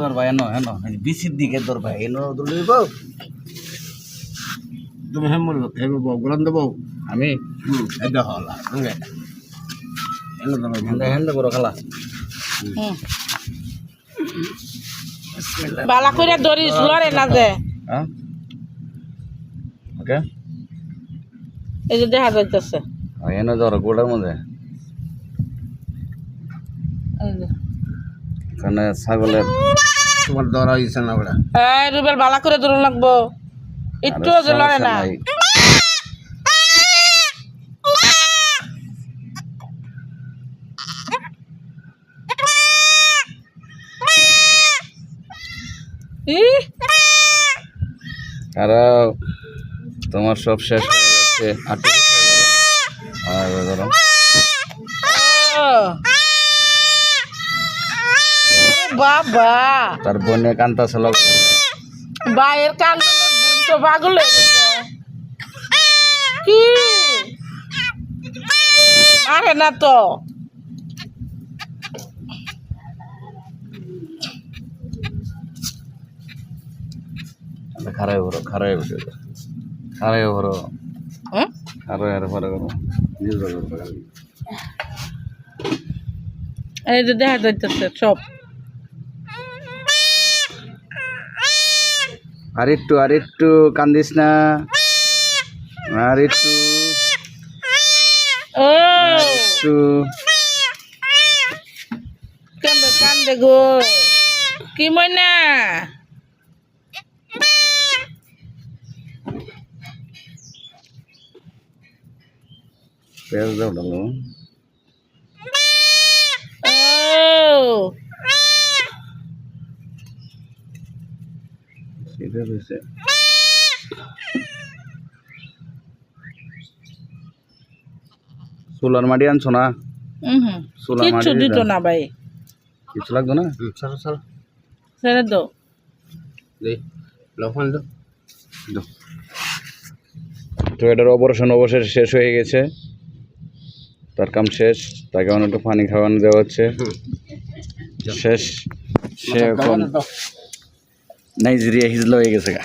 তোর ভাই এনো এনো বিসির দিকে তোর ভাই এনো দলিব তুমি হেমো গোলাম দেবো আমি এটা হলা ওকে এনো দাও হেন্দে হেন্দে বড় খালা বালা কইরা দরিস লরে না যে হ্যাঁ ওকে এই যে দেখা যাইতেছে এনো ধরো গোড়ার মধ্যে এখানে ছাগলের তোমার ধরা হইছে না ওটা এই রুবেল বালা করে ধরুন লাগবো একটু যে লরে না আর তোমার সব শেষ হয়ে যাচ্ছে আর ধরো বাবা তার বোনে কান্তা ছিল বাইরের কান তো পাগল হয়ে গেছে কি আরে না তো খারাই ভরো খারাই বসে খারাই ভরো হ্যাঁ খারাই আর ভরো করো এই যে দেখা যাইতেছে সব আর একটু কান্দিস না আর একটু ও একটু কান্দে কান্দে গো কি ময়না পেঁয়াজ দাও ডালো ও সেটা রয়েছে সোলার মাটি আনছো না সোলার মাটি কিচ্ছু দিত না ভাই কিছু লাগতো না চলো চলো ছেড়ে দো দে লফান দাও তো এটার অপারেশন অবশেষে শেষ হয়ে গেছে তার কাম শেষ তাকে অনেকটা পানি খাওয়ানো দেওয়া হচ্ছে শেষ সে এখন নাইজেরিয়া হিজলা হয়ে গেছে গা